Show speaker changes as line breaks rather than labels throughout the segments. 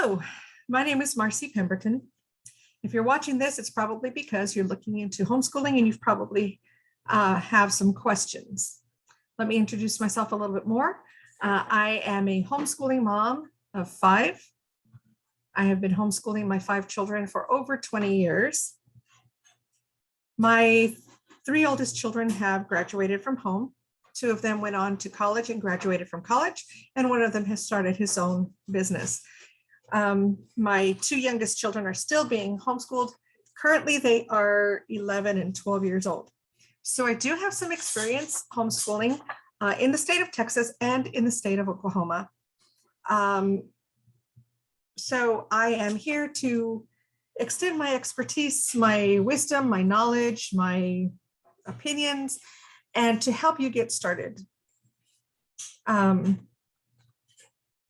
Hello, my name is Marcy Pemberton. If you're watching this, it's probably because you're looking into homeschooling and you've probably have some questions. Let me introduce myself a little bit more. I am a homeschooling mom of 5. I have been homeschooling my 5 children for over 20 years. My 3 oldest children have graduated from home. 2 of them went on to college and graduated from college, and 1 of them has started his own business. My 2 youngest children are still being homeschooled. Currently, they are 11 and 12 years old. So I do have some experience homeschooling in the state of Texas and in the state of Oklahoma. So I am here to extend my expertise, my wisdom, my knowledge, my opinions, and to help you get started.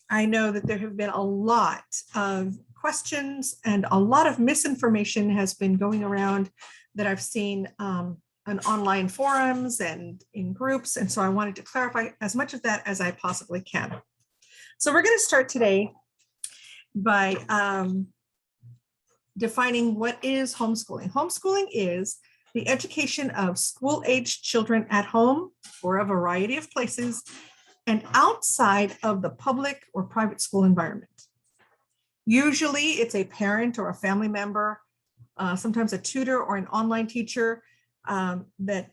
I know that there have been a lot of questions and a lot of misinformation has been going around that I've seen on online forums and in groups. And so I wanted to clarify as much of that as I possibly can. So we're going to start today by defining what is homeschooling. Homeschooling is the education of school-aged children at home or a variety of places and outside of the public or private school environment. Usually it's a parent or a family member, sometimes a tutor or an online teacher that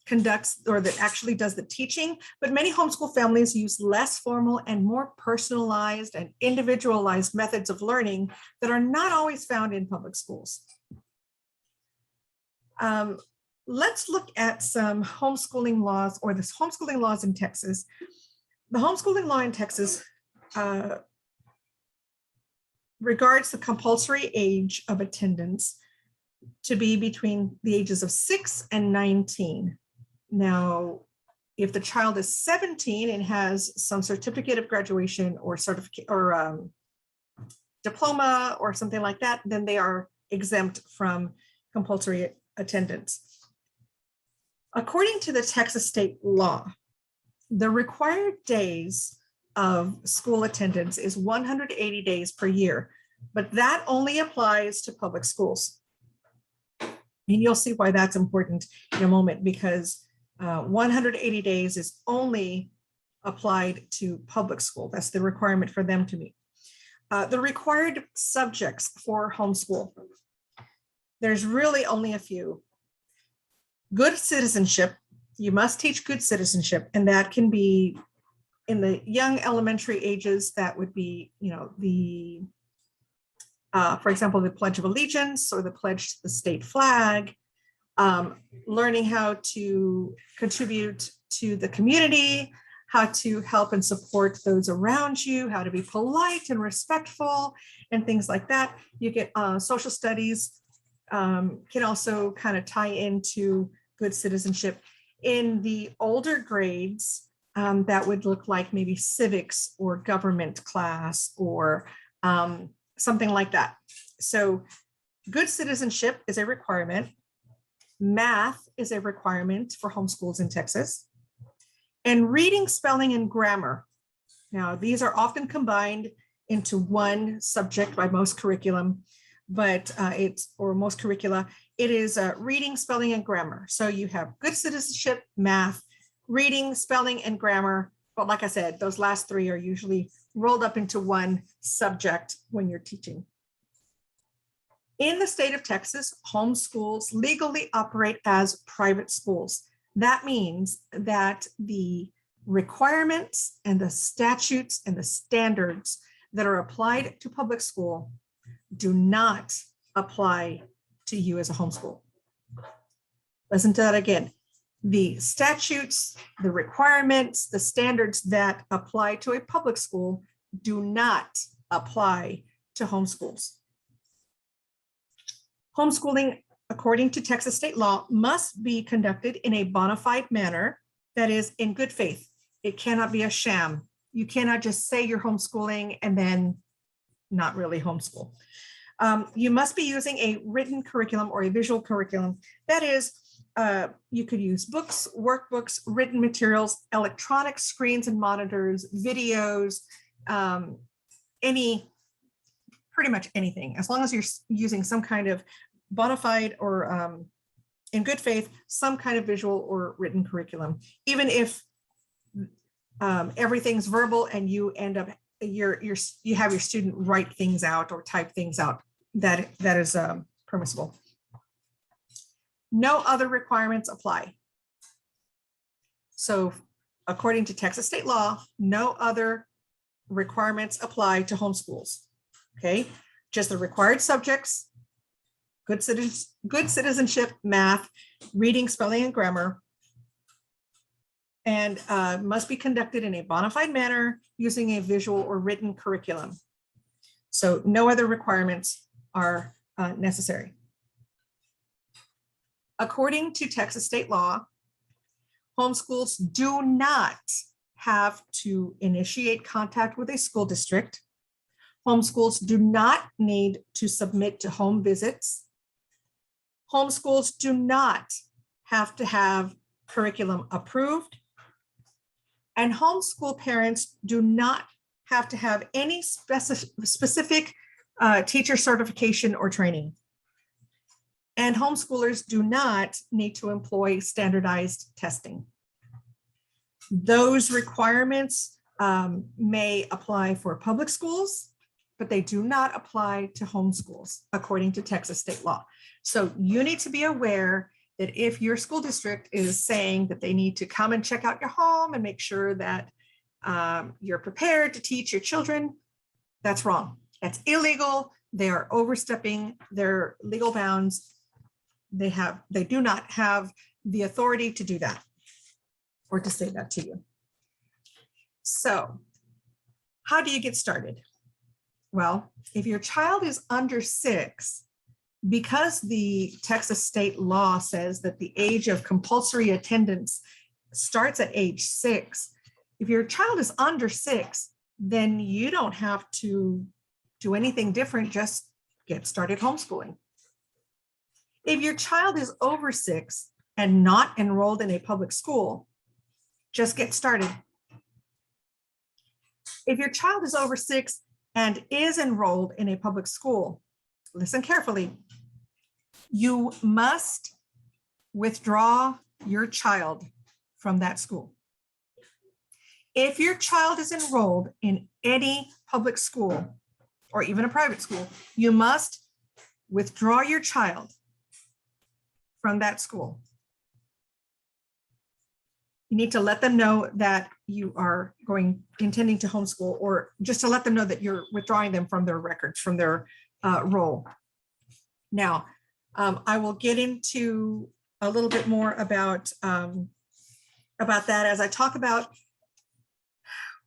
conducts or that actually does the teaching, but many homeschool families use less formal and more personalized and individualized methods of learning that are not always found in public schools. Let's look at some homeschooling laws or the homeschooling laws in Texas. The homeschooling law in Texas regards the compulsory age of attendance to be between the ages of 6 and 19. Now, if the child is 17 and has some certificate of graduation or certificate or diploma or something like that, then they are exempt from compulsory attendance. According to the Texas state law, the required days of school attendance is 180 days per year, but that only applies to public schools. And you'll see why that's important in a moment, because 180 days is only applied to public school. That's the requirement for them to meet. The required subjects for homeschool, there's really only a few. Good citizenship, you must teach good citizenship, and that can be in the young elementary ages. That would be, the, for example, the Pledge of Allegiance or the pledge to the state flag, learning how to contribute to the community, how to help and support those around you, how to be polite and respectful, and things like that. You get social studies can also kind of tie into good citizenship. In the older grades, that would look like maybe civics or government class or something like that. So good citizenship is a requirement. Math is a requirement for homeschools in Texas. And reading, spelling, and grammar. Now, these are often combined into one subject by most curriculum, but most curricula, it is reading, spelling, and grammar. So you have good citizenship, math, reading, spelling, and grammar. But like I said, those last 3 are usually rolled up into one subject when you're teaching. In the state of Texas, homeschools legally operate as private schools. That means that the requirements and the statutes and the standards that are applied to public school do not apply to you as a homeschool. Listen to that again. The statutes, the requirements, the standards that apply to a public school do not apply to homeschools. Homeschooling, according to Texas state law, must be conducted in a bona fide manner, that is, in good faith. It cannot be a sham. You cannot just say you're homeschooling and then not really homeschool. You must be using a written curriculum or a visual curriculum. That is, you could use books, workbooks, written materials, electronic screens and monitors, videos, pretty much anything, as long as you're using some kind of bona fide or in good faith, some kind of visual or written curriculum, even if everything's verbal and you end up you have your student write things out or type things out, that is permissible. No other requirements apply. So according to Texas state law, no other requirements apply to homeschools. Okay, just the required subjects: good citizenship, math, reading, spelling, and grammar, and must be conducted in a bona fide manner using a visual or written curriculum. So no other requirements are necessary. According to Texas state law, homeschools do not have to initiate contact with a school district. Homeschools do not need to submit to home visits. Homeschools do not have to have curriculum approved. And homeschool parents do not have to have any specific teacher certification or training. And homeschoolers do not need to employ standardized testing. Those requirements may apply for public schools, but they do not apply to homeschools according to Texas state law. So you need to be aware that if your school district is saying that they need to come and check out your home and make sure that you're prepared to teach your children, that's wrong. That's illegal. They are overstepping their legal bounds. They do not have the authority to do that or to say that to you. So how do you get started? Well, if your child is under 6, because the Texas state law says that the age of compulsory attendance starts at age 6, if your child is under 6, then you don't have to do anything different, just get started homeschooling. If your child is over 6 and not enrolled in a public school, just get started. If your child is over 6 and is enrolled in a public school, listen carefully, you must withdraw your child from that school. If your child is enrolled in any public school or even a private school, you must withdraw your child from that school. You need to let them know that you are intending to homeschool, or just to let them know that you're withdrawing them from their records, from their role. Now, I will get into a little bit more about that as I talk about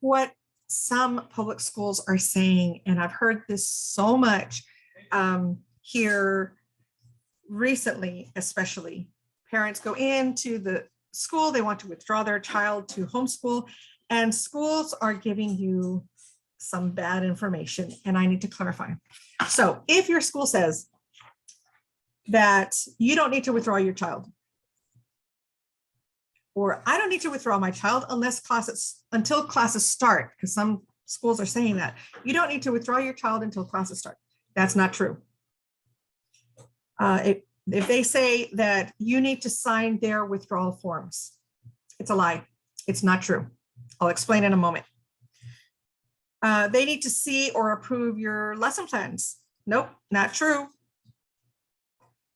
what some public schools are saying. And I've heard this so much here recently, especially. Parents go into the school, they want to withdraw their child to homeschool, and schools are giving you some bad information, and I need to clarify. So if your school says that you don't need to withdraw your child, or I don't need to withdraw my child until classes start, because some schools are saying that you don't need to withdraw your child until classes start. That's not true. If they say that you need to sign their withdrawal forms, it's a lie. It's not true. I'll explain in a moment. They need to see or approve your lesson plans. Nope, not true.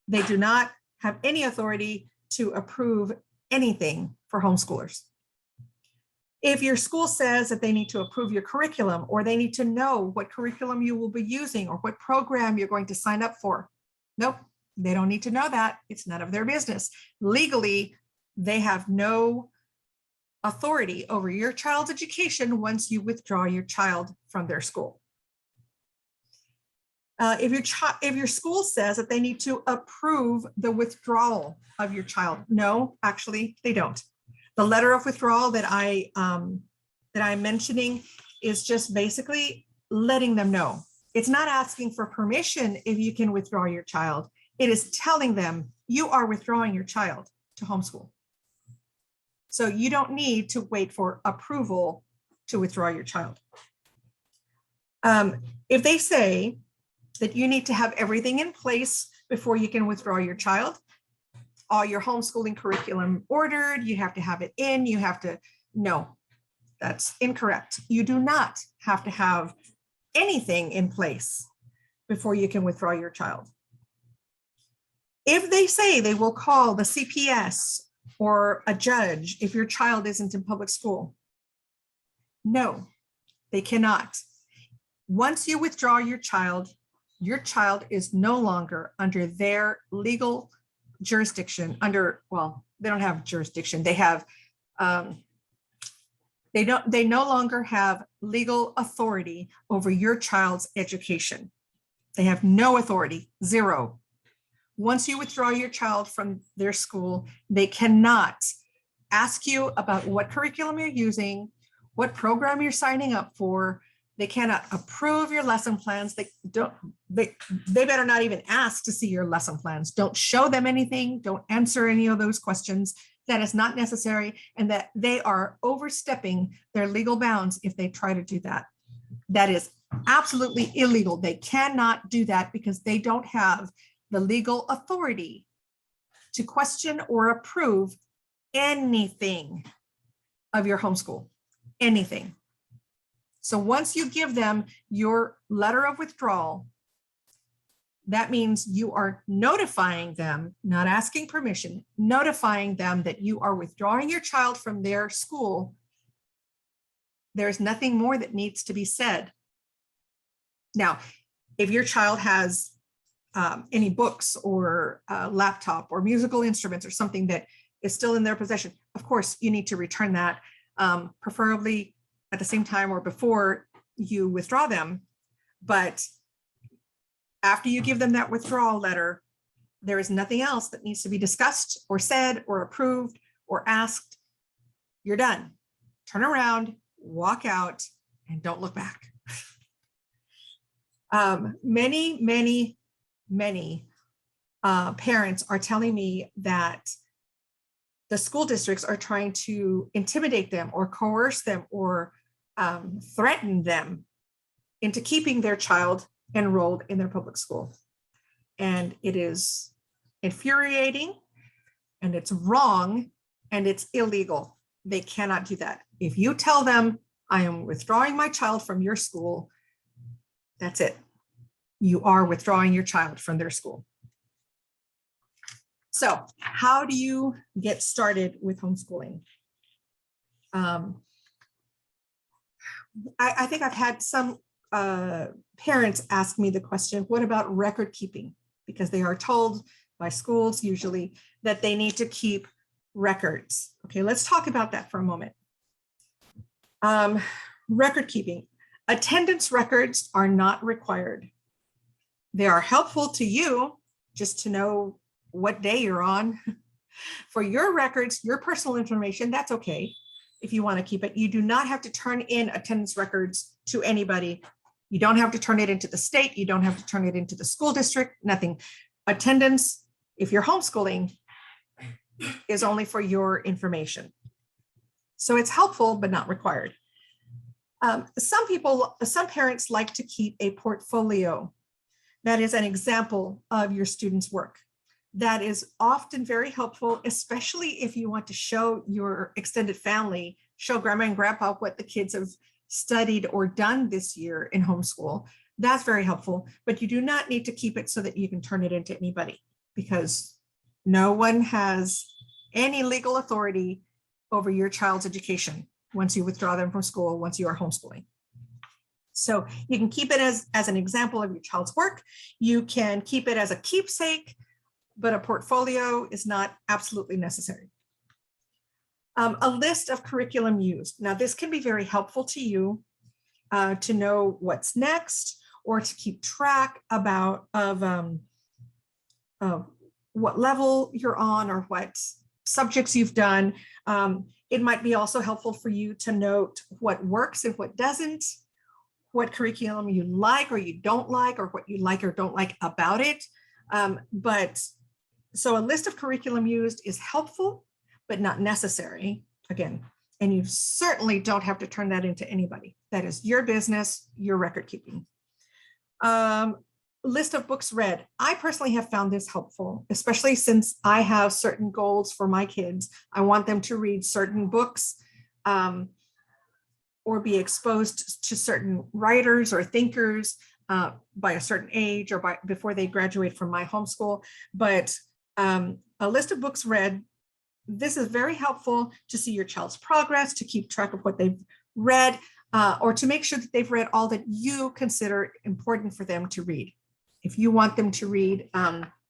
They do not have any authority to approve anything for homeschoolers. If your school says that they need to approve your curriculum, or they need to know what curriculum you will be using or what program you're going to sign up for, nope, they don't need to know that. It's none of their business. Legally, they have no authority over your child's education once you withdraw your child from their school. If your school says that they need to approve the withdrawal of your child, no, actually they don't. The letter of withdrawal that I'm mentioning is just basically letting them know. It's not asking for permission if you can withdraw your child. It is telling them you are withdrawing your child to homeschool. So you don't need to wait for approval to withdraw your child. If they say that you need to have everything in place before you can withdraw your child, all your homeschooling curriculum ordered, you have to have it in, you have to, no, that's incorrect. You do not have to have anything in place before you can withdraw your child. If they say they will call the CPS or a judge if your child isn't in public school, no, they cannot. Once you withdraw your child is no longer under their legal jurisdiction. Well, they don't have jurisdiction. They have, they no longer have legal authority over your child's education. They have no authority, zero. Once you withdraw your child from their school, they cannot ask you about what curriculum you're using, what program you're signing up for. They cannot approve your lesson plans. They better not even ask to see your lesson plans. Don't show them anything. Don't answer any of those questions. That is not necessary, and that they are overstepping their legal bounds if they try to do that. That is absolutely illegal. They cannot do that because they don't have the legal authority to question or approve anything of your homeschool, anything. So once you give them your letter of withdrawal, that means you are notifying them, not asking permission, notifying them that you are withdrawing your child from their school. There's nothing more that needs to be said. Now, if your child has any books or a laptop or musical instruments or something that is still in their possession, of course, you need to return that, preferably at the same time or before you withdraw them. But after you give them that withdrawal letter, there is nothing else that needs to be discussed or said or approved or asked. You're done. Turn around, walk out, and don't look back. Many parents are telling me that the school districts are trying to intimidate them or coerce them or threaten them into keeping their child enrolled in their public school. And it is infuriating, and it's wrong, and it's illegal. They cannot do that. If you tell them, I am withdrawing my child from your school, that's it. You are withdrawing your child from their school. So how do you get started with homeschooling? I think I've had some parents ask me the question, what about record keeping? Because they are told by schools usually that they need to keep records. Okay, let's talk about that for a moment. Record keeping. Attendance records are not required. They are helpful to you just to know what day you're on. For your records, your personal information, that's okay if you want to keep it. You do not have to turn in attendance records to anybody. You don't have to turn it into the state. You don't have to turn it into the school district, nothing. Attendance, if you're homeschooling, is only for your information. So it's helpful, but not required. Some parents like to keep a portfolio. That is an example of your students' work. That is often very helpful, especially if you want to show your extended family, show grandma and grandpa what the kids have studied or done this year in homeschool. That's very helpful, but you do not need to keep it so that you can turn it into anybody, because no one has any legal authority over your child's education once you withdraw them from school, once you are homeschooling. So you can keep it as an example of your child's work. You can keep it as a keepsake, but a portfolio is not absolutely necessary. A list of curriculum used. Now, this can be very helpful to you to know what's next, or to keep track of what level you're on or what subjects you've done. It might be also helpful for you to note what works and what doesn't, what curriculum you like or you don't like, or what you like or don't like about it. So a list of curriculum used is helpful, but not necessary. Again, And you certainly don't have to turn that into anybody. That is your business, your record keeping. List of books read. I personally have found this helpful, especially since I have certain goals for my kids. I want them to read certain books or be exposed to certain writers or thinkers by a certain age or before they graduate from my homeschool. But a list of books read, this is very helpful to see your child's progress, to keep track of what they've read, or to make sure that they've read all that you consider important for them to read. If you want them to read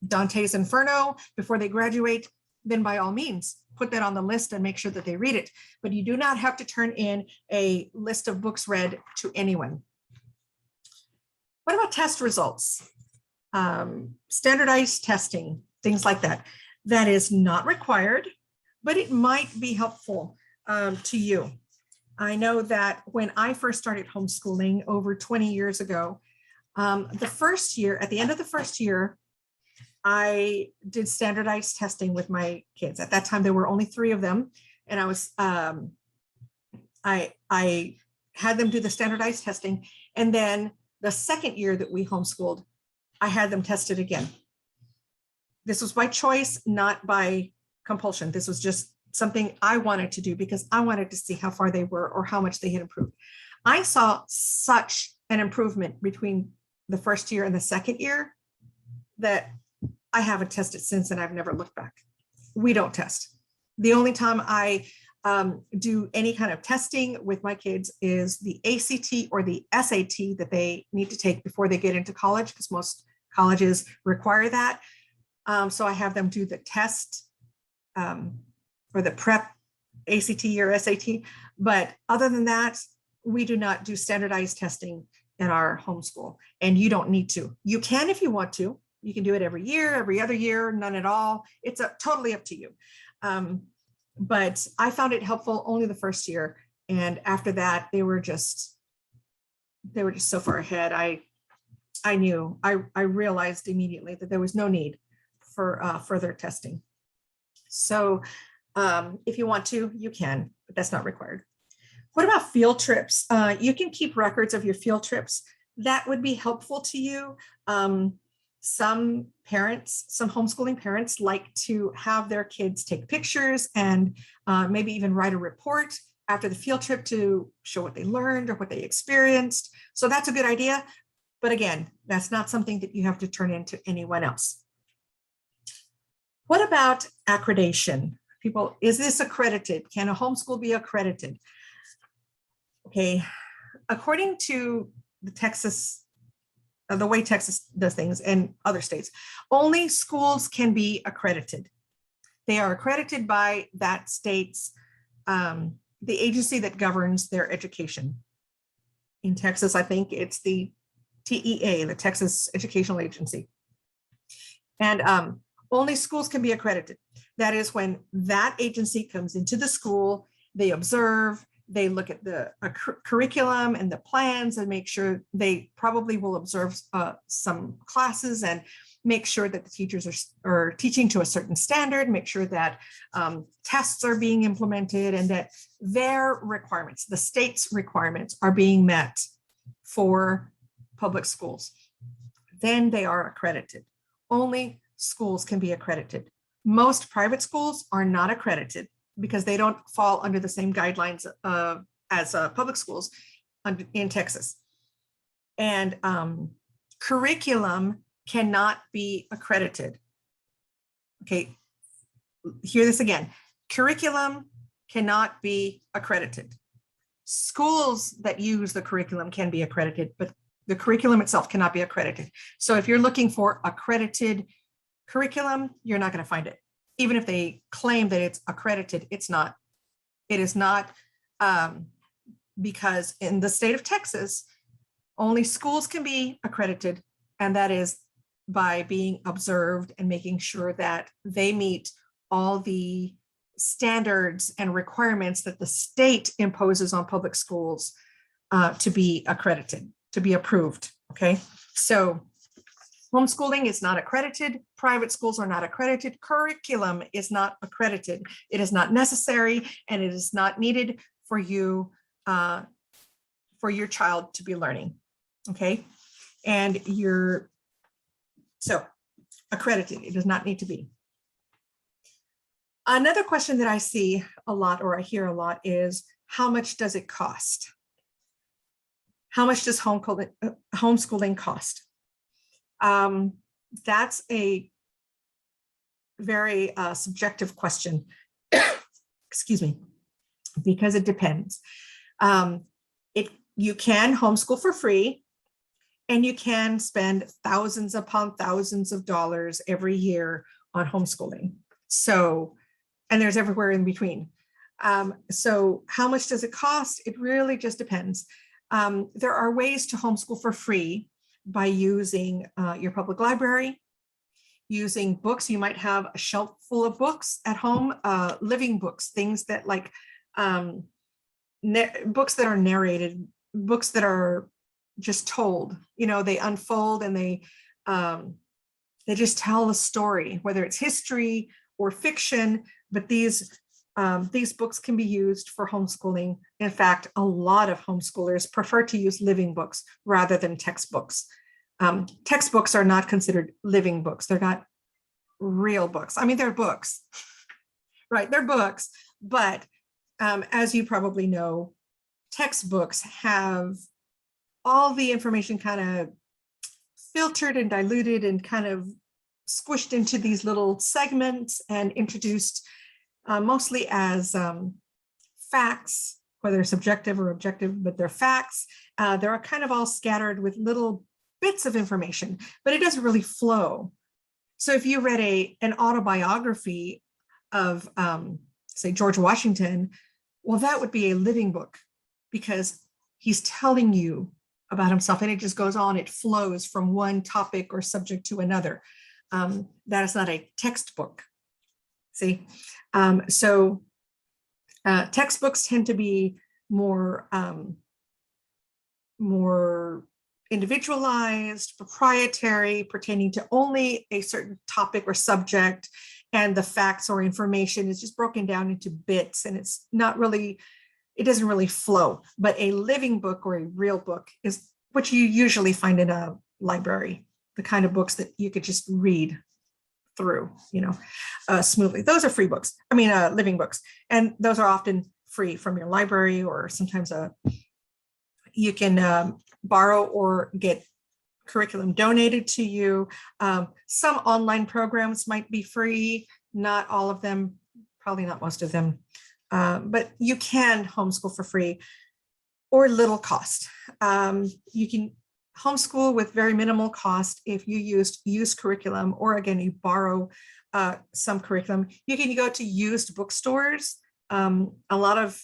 Dante's Inferno before they graduate, then by all means, put that on the list and make sure that they read it. But you do not have to turn in a list of books read to anyone. What about test results? Standardized testing, things like that. That is not required, but it might be helpful to you. I know that when I first started homeschooling over 20 years ago, the first year, at the end of the first year, I did standardized testing with my kids. At that time, there were only 3 of them. And I had them do the standardized testing. And then the second year that we homeschooled, I had them tested again. This was by choice, not by compulsion. This was just something I wanted to do because I wanted to see how far they were or how much they had improved. I saw such an improvement between the first year and the second year that I haven't tested since, and I've never looked back. We don't test. The only time I do any kind of testing with my kids is the ACT or the SAT that they need to take before they get into college, because most colleges require that. So I have them do the test or the prep ACT or SAT. But other than that, we do not do standardized testing in our homeschool, and you don't need to. You can if you want to. You can do it every year, every other year, none at all. It's totally up to you. But I found it helpful only the first year. And after that, they were just so far ahead. I realized immediately that there was no need for further testing. So if you want to, you can, but that's not required. What about field trips? You can keep records of your field trips. That would be helpful to you. Some parents, some homeschooling parents like to have their kids take pictures and maybe even write a report after the field trip to show what they learned or what they experienced. So that's a good idea. But again, that's not something that you have to turn into anyone else. What about accreditation? People, is this accredited? Can a homeschool be accredited? Okay, according to the way Texas does things and other states, only schools can be accredited. They are accredited by that state's, the agency that governs their education. In Texas, I think it's the TEA, the Texas Educational Agency. And only schools can be accredited. That is when that agency comes into the school, they observe, they look at the curriculum and the plans and make sure they probably will observe some classes and make sure that the teachers are teaching to a certain standard, make sure that tests are being implemented and that their requirements, the state's requirements, are being met for public schools. Then they are accredited. Only schools can be accredited. Most private schools are not accredited because they don't fall under the same guidelines as public schools in Texas. And curriculum cannot be accredited. Okay, hear this again. Curriculum cannot be accredited. Schools that use the curriculum can be accredited, but the curriculum itself cannot be accredited. So if you're looking for accredited curriculum, you're not going to find it. Even if they claim that it's accredited, it's not. It is not, because in the state of Texas, only schools can be accredited, and that is by being observed and making sure that they meet all the standards and requirements that the state imposes on public schools to be accredited, to be approved. Okay, so Homeschooling is not accredited. Private schools are not accredited. Curriculum is not accredited. It is not necessary, and it is not needed for you, for your child to be learning. Okay, and so accredited. It does not need to be. Another question that I see a lot, or I hear a lot, is how much does it cost? How much does homeschooling cost? That's a very subjective question. Excuse me, because it depends. You can homeschool for free, and you can spend thousands upon thousands of dollars every year on homeschooling. So, and there's everywhere in between. So how much does it cost? It really just depends. There are ways to homeschool for free by using your public library, using books. You might have a shelf full of books at home, living books, things that like books that are narrated, books that are just told, they unfold and they just tell a story, whether it's history or fiction, but these books can be used for homeschooling. In fact, a lot of homeschoolers prefer to use living books rather than textbooks. Textbooks are not considered living books. They're not real books. I mean, they're books, right? They're books, but as you probably know, textbooks have all the information kind of filtered and diluted and kind of squished into these little segments and introduced mostly as facts, whether subjective or objective, but they're facts. They're kind of all scattered with little bits of information, but it doesn't really flow. So if you read an autobiography of, say, George Washington, well, that would be a living book because he's telling you about himself, and it just goes on. It flows from one topic or subject to another. That is not a textbook. See, so textbooks tend to be more individualized, proprietary, pertaining to only a certain topic or subject, and the facts or information is just broken down into bits, and it's not really, it doesn't really flow. But a living book or a real book is what you usually find in a library, the kind of books that you could just read through, smoothly. Those are free books. I mean, living books, and those are often free from your library, or sometimes you can borrow or get curriculum donated to you. Some online programs might be free, not all of them, probably not most of them, but you can homeschool for free or little cost. You can homeschool with very minimal cost if you use curriculum, or again, you borrow some curriculum. You can go to used bookstores. A lot of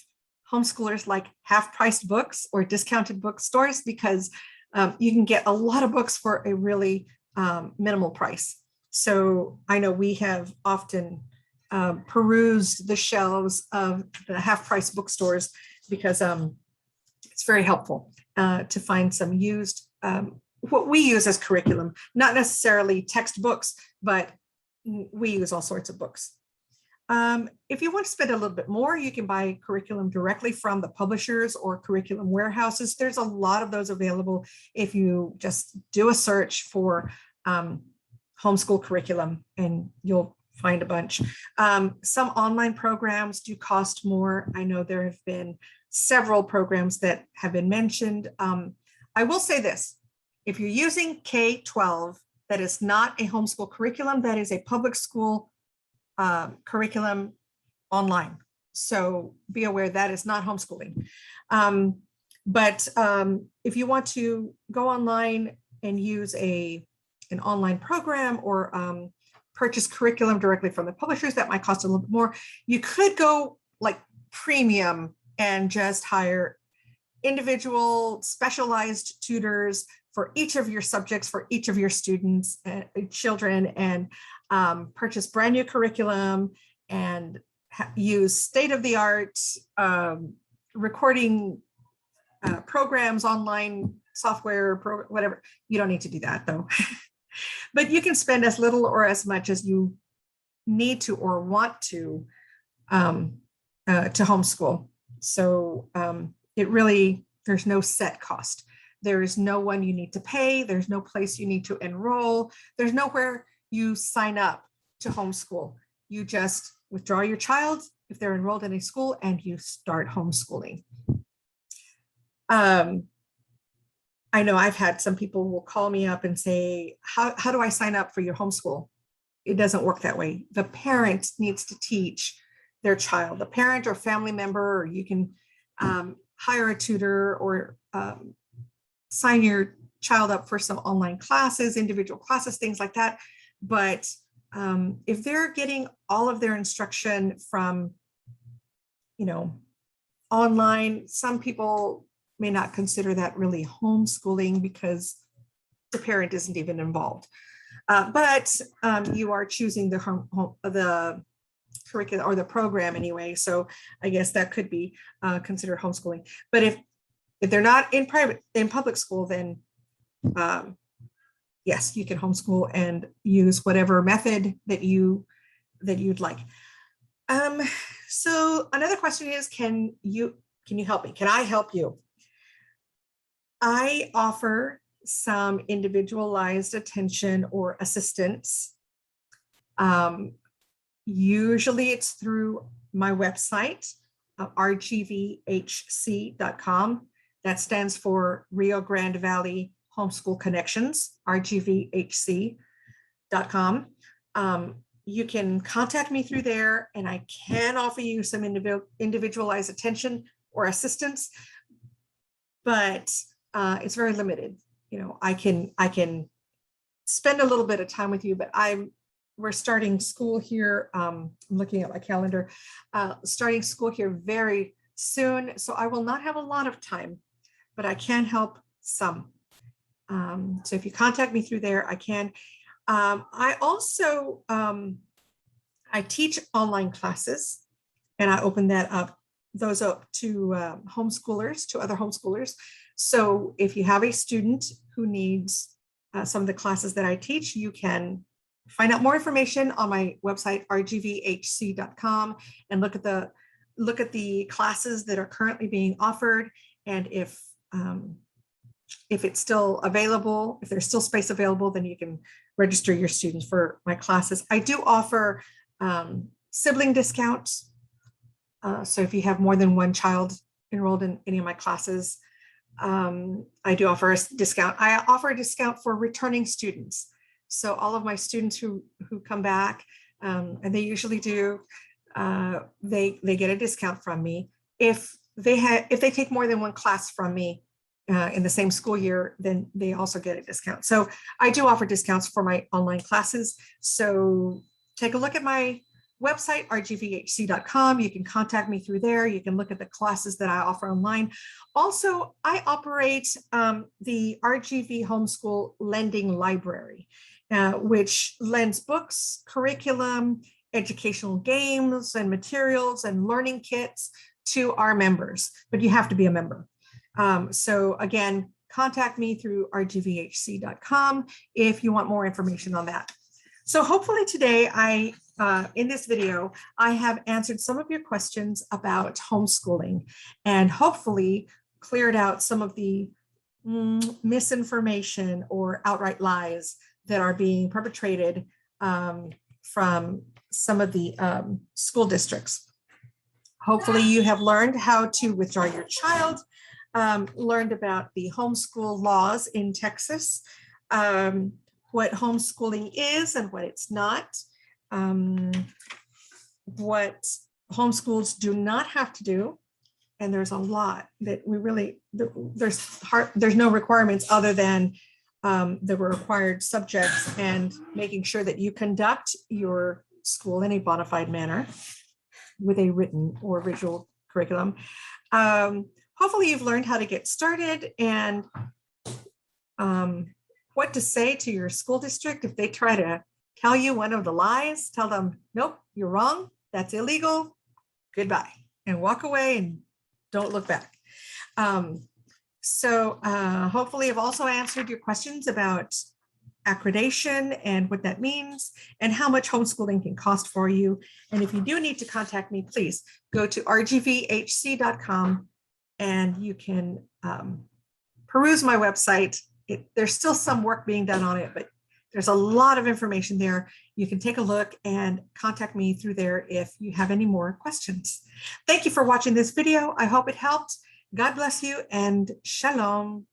homeschoolers like half-priced books or discounted bookstores because you can get a lot of books for a really minimal price. So I know we have often perused the shelves of the half-price bookstores because it's very helpful to find some used, what we use as curriculum, not necessarily textbooks, but we use all sorts of books. If you want to spend a little bit more, you can buy curriculum directly from the publishers or curriculum warehouses. There's a lot of those available if you just do a search for homeschool curriculum, and you'll find a bunch. Some online programs do cost more. I know there have been several programs that have been mentioned. I will say this, if you're using K-12, that is not a homeschool curriculum, that is a public school curriculum online. So be aware that is not homeschooling. But if you want to go online and use an online program or purchase curriculum directly from the publishers, that might cost a little bit more. You could go like premium and just hire individual specialized tutors for each of your subjects, for each of your students, children, and purchase brand new curriculum and use state-of-the-art recording programs, online software, whatever. You don't need to do that though. But you can spend as little or as much as you need to or want to homeschool. So it really, there's no set cost. There is no one you need to pay. There's no place you need to enroll. There's nowhere you sign up to homeschool. You just withdraw your child if they're enrolled in a school and you start homeschooling. I know I've had some people will call me up and say, how do I sign up for your homeschool? It doesn't work that way. The parent needs to teach their child, the parent or family member, or you can hire a tutor or sign your child up for some online classes, individual classes, things like that. But if they're getting all of their instruction from, online, some people may not consider that really homeschooling because the parent isn't even involved. But you are choosing the curriculum or the program anyway. So I guess that could be considered homeschooling. But if they're not in public school, then yes, you can homeschool and use whatever method that you'd like. So another question is, can you help me? Can I help you? I offer some individualized attention or assistance. Usually it's through my website, rgvhc.com. That stands for Rio Grande Valley Homeschool Connections, rgvhc.com. You can contact me through there and I can offer you some individualized attention or assistance, but it's very limited. I can spend a little bit of time with you, but we're starting school here. I'm looking at my calendar, starting school here very soon. So I will not have a lot of time, but I can help some. So if you contact me through there, I can. I also, I teach online classes and I open those up to homeschoolers, to other homeschoolers. So if you have a student who needs some of the classes that I teach, you can find out more information on my website, rgvhc.com, and look at the classes that are currently being offered. And if it's still available, if there's still space available, then you can register your students for my classes. I do offer sibling discounts. So if you have more than one child enrolled in any of my classes, I do offer a discount. I offer a discount for returning students. So all of my students who come back, and they usually do, they get a discount from me. If they take more than one class from me in the same school year, then they also get a discount. So I do offer discounts for my online classes. So take a look at my website, rgvhc.com. You can contact me through there. You can look at the classes that I offer online. Also, I operate the RGV Homeschool Lending Library, which lends books, curriculum, educational games and materials and learning kits to our members, but you have to be a member. So again, contact me through rgvhc.com if you want more information on that. So hopefully today in this video, I have answered some of your questions about homeschooling and hopefully cleared out some of the misinformation or outright lies that are being perpetrated from some of the school districts. Hopefully you have learned how to withdraw your child, learned about the homeschool laws in Texas, what homeschooling is and what it's not, what homeschools do not have to do. And there's a lot that there's no requirements other than the required subjects and making sure that you conduct your school in a bona fide manner with a written or visual curriculum. Hopefully you've learned how to get started and what to say to your school district if they try to tell you one of the lies. Tell them, nope, you're wrong, that's illegal, goodbye, and walk away and don't look back. So hopefully I've also answered your questions about accreditation and what that means and how much homeschooling can cost for you. And if you do need to contact me, please go to rgvhc.com and you can peruse my website. There's still some work being done on it, but there's a lot of information there. You can take a look and contact me through there if you have any more questions. Thank you for watching this video. I hope it helped. God bless you and shalom.